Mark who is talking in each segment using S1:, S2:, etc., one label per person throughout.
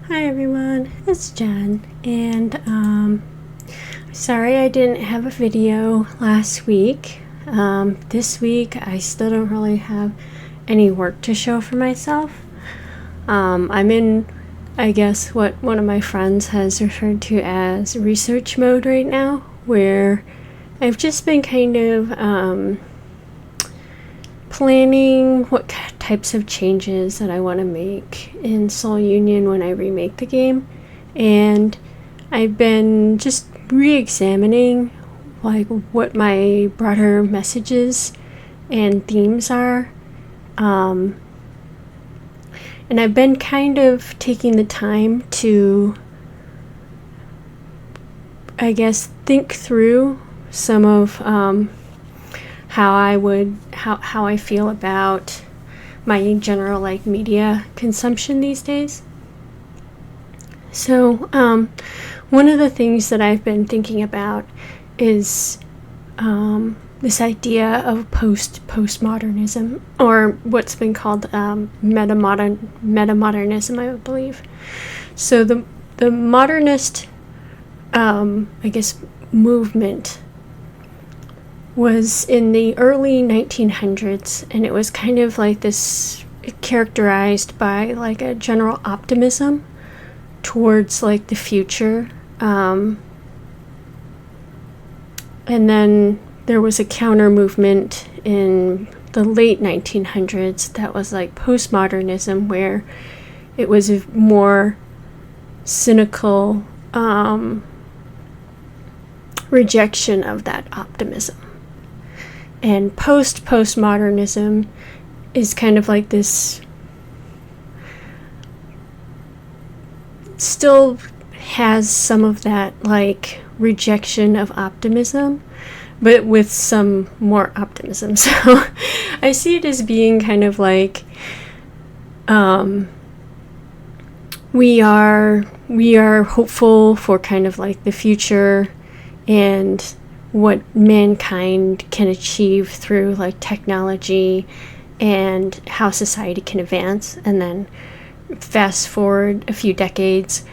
S1: Hi everyone, it's Jen, and sorry I didn't have a video last week. This week I still don't really have any work to show for myself. I'm in, I guess, what one of my friends has referred to as research mode right now, where I've just been kind of planning what types of changes that I want to make in Soul Union when I remake the game, and I've been just re-examining like what my broader messages and themes are, and I've been kind of taking the time to, I guess, think through some of how I feel about my general like media consumption these days. So one of the things that I've been thinking about is this idea of postmodernism, or what's been called metamodernism, I believe. So the modernist I guess movement was in the early 1900s, and it was kind of like this, characterized by like a general optimism towards like the future, and then there was a counter movement in the late 1900s that was like postmodernism, where it was a more cynical rejection of that optimism. And postmodernism is kind of like this, still has some of that like rejection of optimism, but with some more optimism. So I see it as being kind of like we are hopeful for kind of like the future and what mankind can achieve through like technology and how society can advance. And then fast forward a few decades,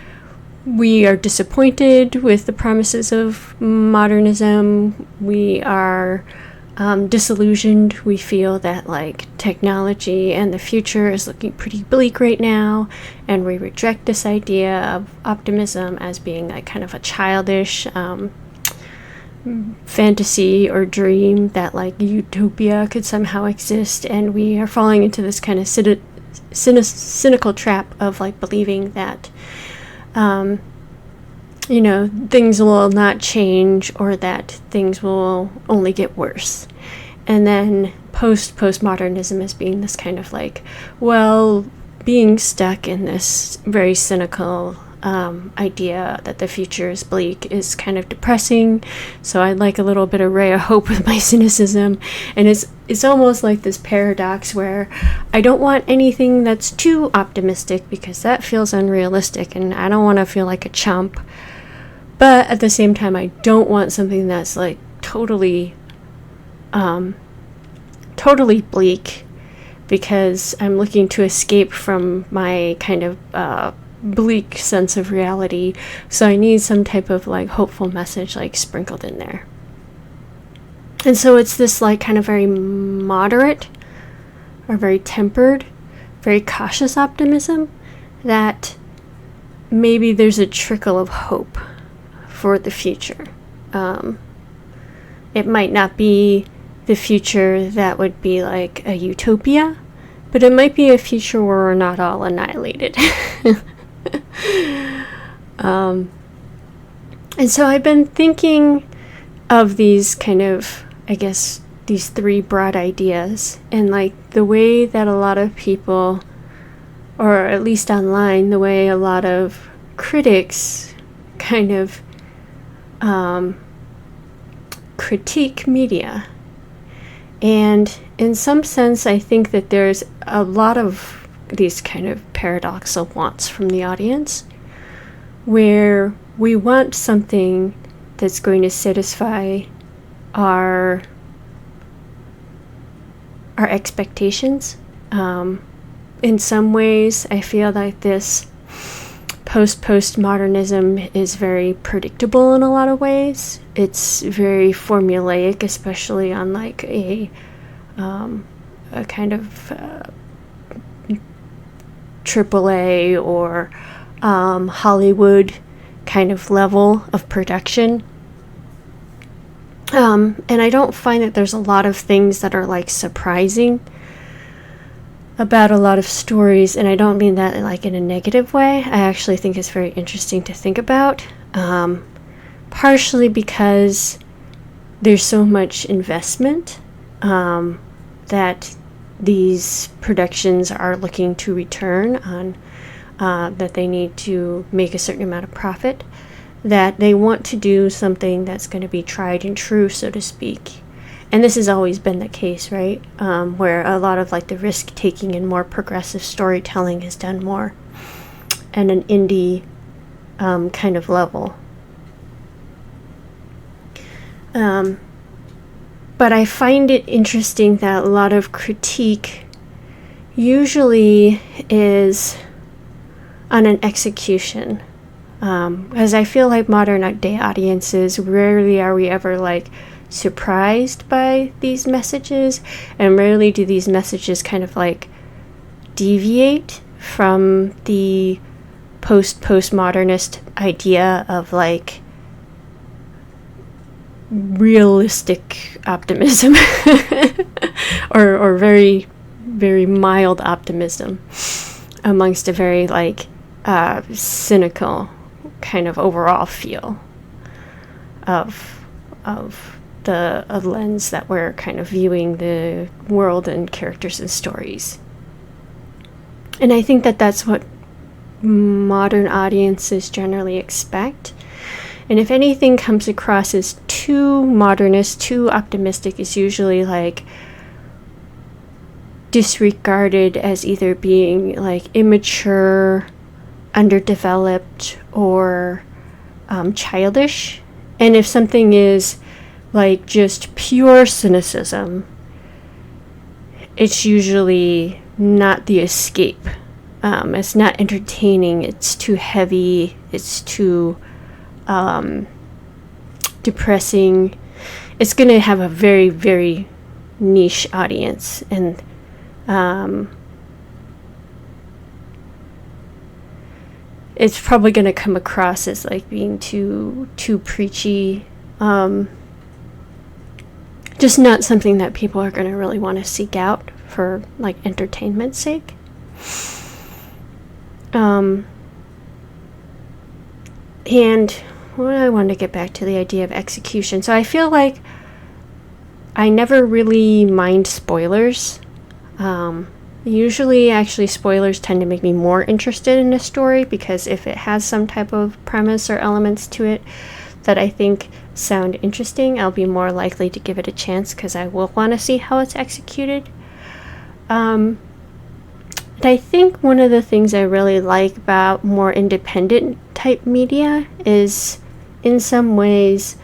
S1: we are disappointed with the promises of modernism. We are disillusioned. We feel that like technology and the future is looking pretty bleak right now, and we reject this idea of optimism as being like kind of a childish fantasy or dream that like utopia could somehow exist, and we are falling into this kind of cynical trap of like believing that things will not change, or that things will only get worse. And then postmodernism as being this kind of like, well, being stuck in this very cynical idea that the future is bleak is kind of depressing. So I'd like a little bit of ray of hope with my cynicism. And it's almost like this paradox where I don't want anything that's too optimistic, because that feels unrealistic and I don't want to feel like a chump. But at the same time, I don't want something that's like totally bleak, because I'm looking to escape from my kind of bleak sense of reality. So I need some type of like hopeful message like sprinkled in there. And so it's this like kind of very moderate, or very tempered, very cautious optimism that maybe there's a trickle of hope for the future. It might not be the future that would be like a utopia, but it might be a future where we're not all annihilated. And so I've been thinking of these kind of, I guess, these three broad ideas, and like the way that a lot of people, or at least online, the way a lot of critics kind of critique media. And in some sense, I think that there's a lot of these kind of paradoxical wants from the audience, where we want something that's going to satisfy our expectations. In some ways, I feel like this Postmodernism is very predictable in a lot of ways. It's very formulaic, especially on like a kind of AAA or Hollywood kind of level of production. And I don't find that there's a lot of things that are like surprising about a lot of stories, and I don't mean that like in a negative way. I actually think it's very interesting to think about, partially because there's so much investment that these productions are looking to return on, that they need to make a certain amount of profit, that they want to do something that's going to be tried and true, so to speak. And this has always been the case, right? Where a lot of like the risk-taking and more progressive storytelling is done more at an indie kind of level. But I find it interesting that a lot of critique usually is on an execution. As I feel like modern day audiences, rarely are we ever like surprised by these messages, and rarely do these messages kind of like deviate from the postmodernist idea of like realistic optimism or very, very mild optimism amongst a very like cynical kind of overall feel of the lens that we're kind of viewing the world and characters and stories. And I think that that's what modern audiences generally expect. And if anything comes across as too modernist, too optimistic, is usually like disregarded as either being like immature, underdeveloped, or childish. And if something is like just pure cynicism, it's usually not the escape. It's not entertaining, it's too heavy, it's too depressing. It's going to have a very, very niche audience, and it's probably going to come across as like being too preachy. Just not something that people are going to really want to seek out for like entertainment's sake. And I wanted to get back to the idea of execution. So I feel like I never really mind spoilers. Usually, actually, spoilers tend to make me more interested in a story, because if it has some type of premise or elements to it that I think sound interesting, I'll be more likely to give it a chance, because I will want to see how it's executed. And I think one of the things I really like about more independent type media is, in some ways,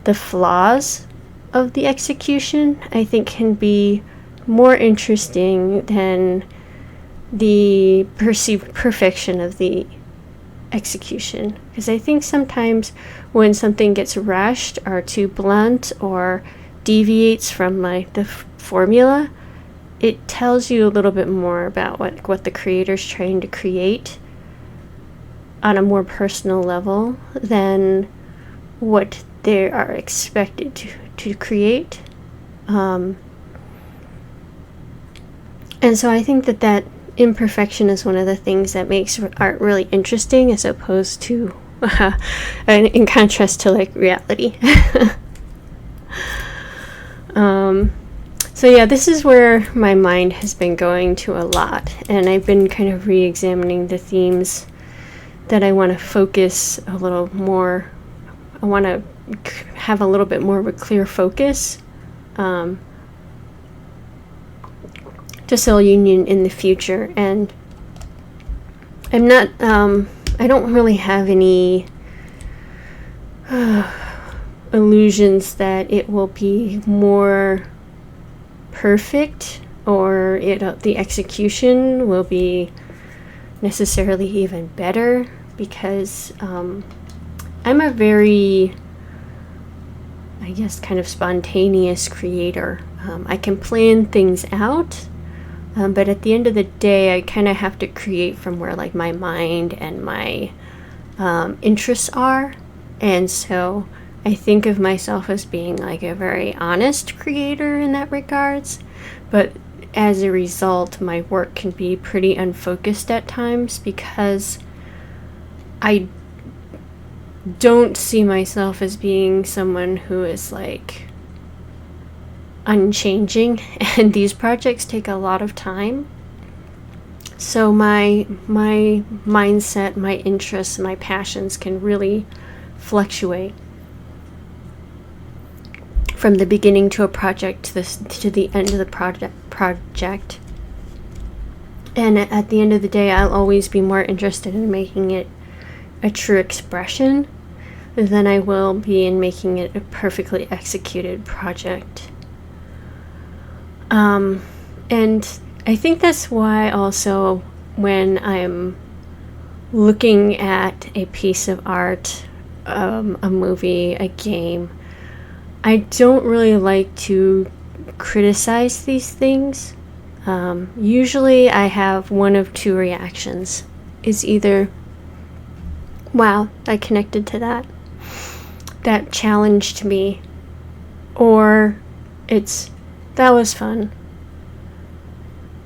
S1: the flaws of the execution, I think, can be more interesting than the perceived perfection of the execution. Because I think sometimes when something gets rushed or too blunt or deviates from like the formula, it tells you a little bit more about what the creator's trying to create on a more personal level than what they are expected to create. And so I think that imperfection is one of the things that makes art really interesting, as opposed to, in contrast to like reality. So yeah, this is where my mind has been going to a lot, and I've been kind of re-examining the themes that I want to focus a little more. I want to have a little bit more of a clear focus. To Cell Union in the future, and I'm not, I don't really have any illusions that it will be more perfect, or the execution will be necessarily even better because I'm a very, I guess, kind of spontaneous creator. I can plan things out, but at the end of the day, I kind of have to create from where like my mind and my interests are. And so I think of myself as being like a very honest creator in that regards, but as a result, my work can be pretty unfocused at times because I don't see myself as being someone who is like unchanging, and these projects take a lot of time. So my mindset, my interests, my passions can really fluctuate from the beginning to a project to the end of the project. And at the end of the day, I'll always be more interested in making it a true expression than I will be in making it a perfectly executed project. And I think that's why also when I'm looking at a piece of art, a movie, a game, I don't really like to criticize these things. Usually I have one of two reactions. It's either, wow, I connected to that. That challenged me. Or it's, that was fun.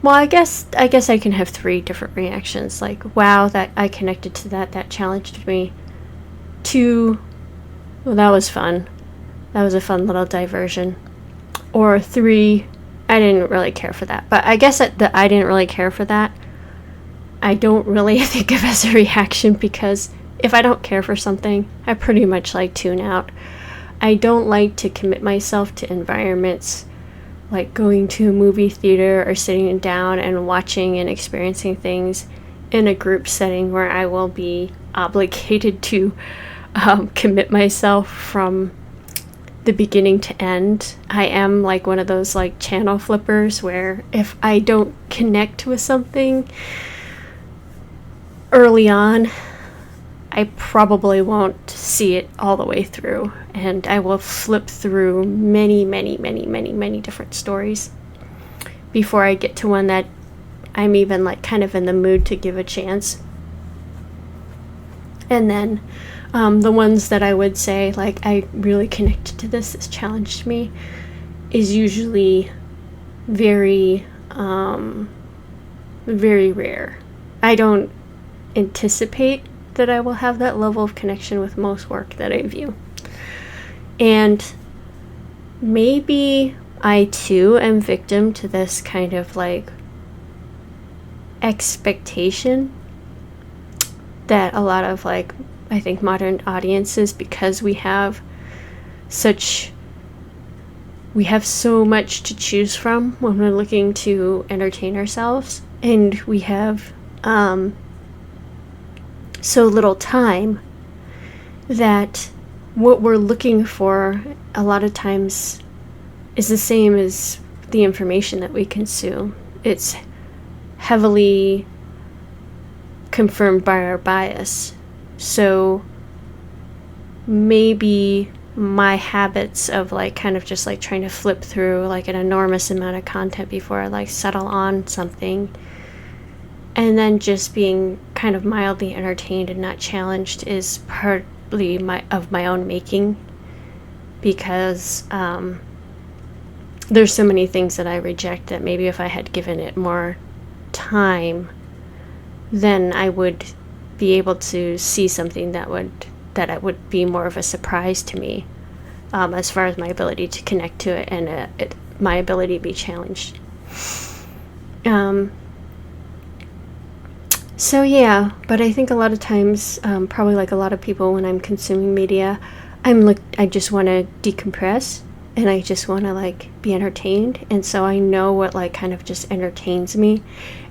S1: Well, I guess I can have three different reactions. Like, wow, that I connected to that. That challenged me. 2, well, that was fun. That was a fun little diversion. Or 3, I didn't really care for that. But I guess that I didn't really care for that, I don't really think of as a reaction, because if I don't care for something, I pretty much like tune out. I don't like to commit myself to environments like going to a movie theater or sitting down and watching and experiencing things in a group setting where I will be obligated to commit myself from the beginning to end. I am like one of those like channel flippers where if I don't connect with something early on, I probably won't see it all the way through, and I will flip through many different stories before I get to one that I'm even like kind of in the mood to give a chance. And then the ones that I would say like I really connected to this challenged me is usually very rare. I don't anticipate that I will have that level of connection with most work that I view. And maybe I too am victim to this kind of like expectation that a lot of like, I think modern audiences, because we have so much to choose from when we're looking to entertain ourselves, and we have so little time, that what we're looking for a lot of times is the same as the information that we consume. It's heavily confirmed by our bias. So maybe my habits of like kind of just like trying to flip through like an enormous amount of content before I like settle on something, and then just being kind of mildly entertained and not challenged, is partly of my own making, because there's so many things that I reject that maybe if I had given it more time, then I would be able to see something that would be more of a surprise to me, as far as my ability to connect to it and my ability to be challenged. So yeah, but I think a lot of times, probably like a lot of people, when I'm consuming media, I just want to decompress, and I just want to like be entertained, and so I know what like kind of just entertains me,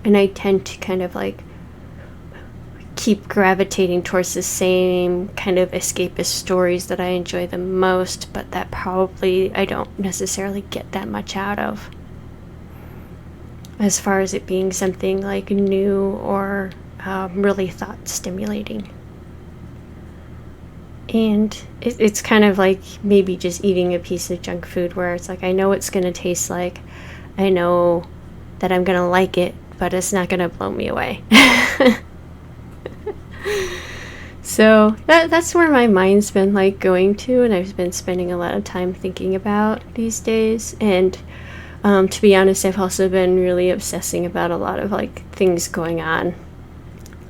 S1: and I tend to kind of like keep gravitating towards the same kind of escapist stories that I enjoy the most, but that probably I don't necessarily get that much out of, as far as it being something like new or really thought stimulating. And it's kind of like maybe just eating a piece of junk food where it's like, I know it's going to taste like, I know that I'm going to like it, but it's not going to blow me away. So that's where my mind's been like going to, and I've been spending a lot of time thinking about these days. And to be honest, I've also been really obsessing about a lot of like things going on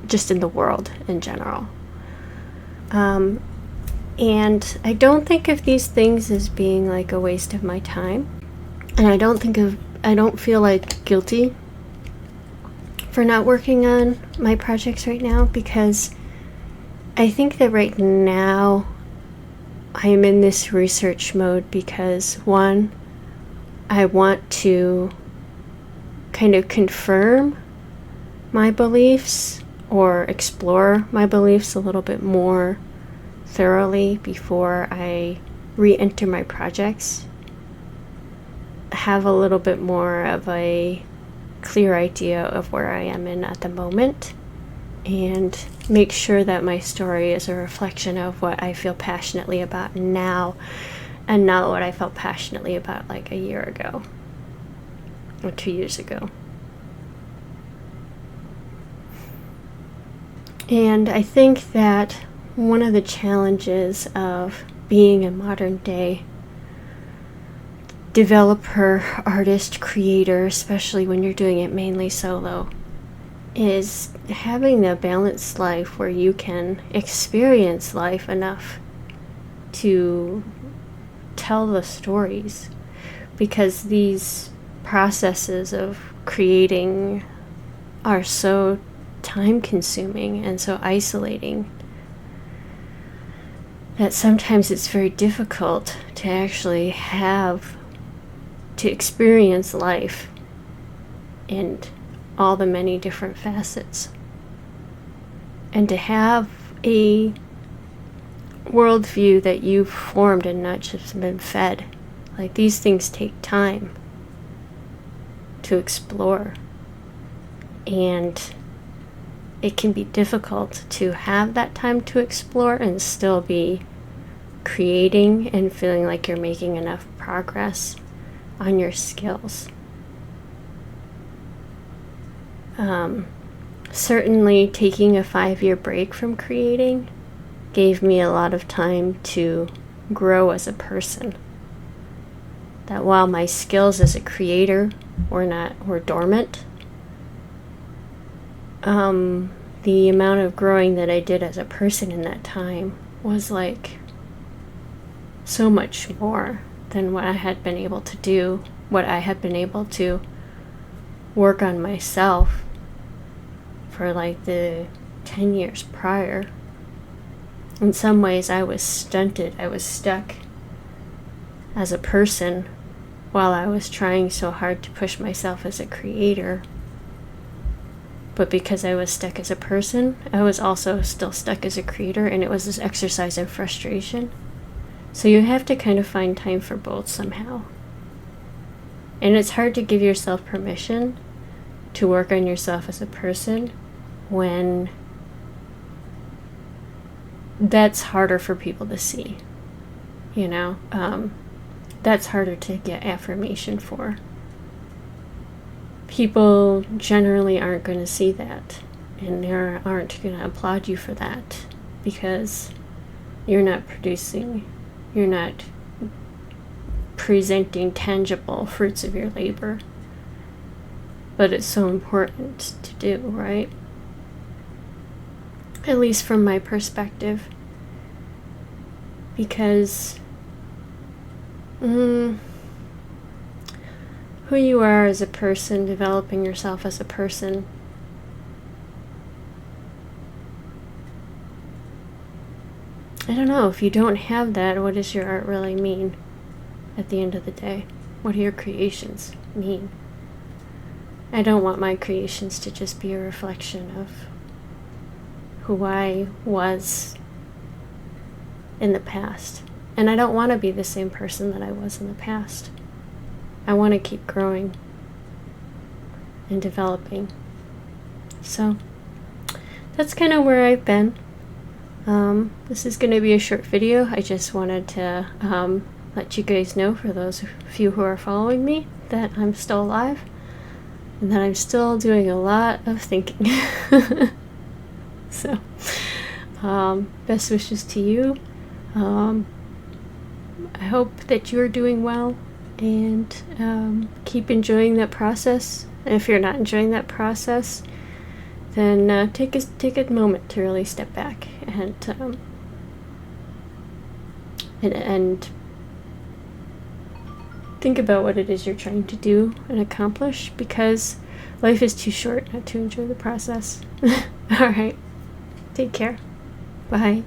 S1: just in the world in general. And I don't think of these things as being like a waste of my time. And I don't feel like guilty for not working on my projects right now, because I think that right now I am in this research mode because, one, I want to kind of confirm my beliefs or explore my beliefs a little bit more thoroughly before I re-enter my projects. Have a little bit more of a clear idea of where I am in at the moment, and make sure that my story is a reflection of what I feel passionately about now, and not what I felt passionately about like a year ago or 2 years ago. And I think that one of the challenges of being a modern day developer, artist, creator, especially when you're doing it mainly solo, is having a balanced life where you can experience life enough to tell the stories, because these processes of creating are so time consuming and so isolating that sometimes it's very difficult to actually have to experience life and all the many different facets, and to have a worldview that you've formed and not just been fed. Like, these things take time to explore, and it can be difficult to have that time to explore and still be creating and feeling like you're making enough progress on your skills. Certainly taking a 5-year break from creating gave me a lot of time to grow as a person. That while my skills as a creator were dormant, the amount of growing that I did as a person in that time was like so much more than what I had been able to do, what I had been able to work on myself for like the 10 years prior. In some ways I was stunted, I was stuck as a person while I was trying so hard to push myself as a creator. But because I was stuck as a person, I was also still stuck as a creator, and it was this exercise of frustration. So you have to kind of find time for both somehow. And it's hard to give yourself permission to work on yourself as a person when that's harder for people to see, you know? That's harder to get affirmation for. People generally aren't going to see that, and they aren't going to applaud you for that, because you're not presenting tangible fruits of your labor. But it's so important to do, right? At least from my perspective. Because who you are as a person, developing yourself as a person, I don't know, if you don't have that, what does your art really mean at the end of the day? What do your creations mean? I don't want my creations to just be a reflection of who I was in the past. And I don't want to be the same person that I was in the past. I want to keep growing and developing. So that's kind of where I've been. This is going to be a short video. I just wanted to let you guys know, for those of you who are following me, that I'm still alive and that I'm still doing a lot of thinking. So, best wishes to you. I hope that you're doing well, and keep enjoying that process. And if you're not enjoying that process, then take a moment to really step back and think about what it is you're trying to do and accomplish, because life is too short not to enjoy the process. All right, take care. Bye.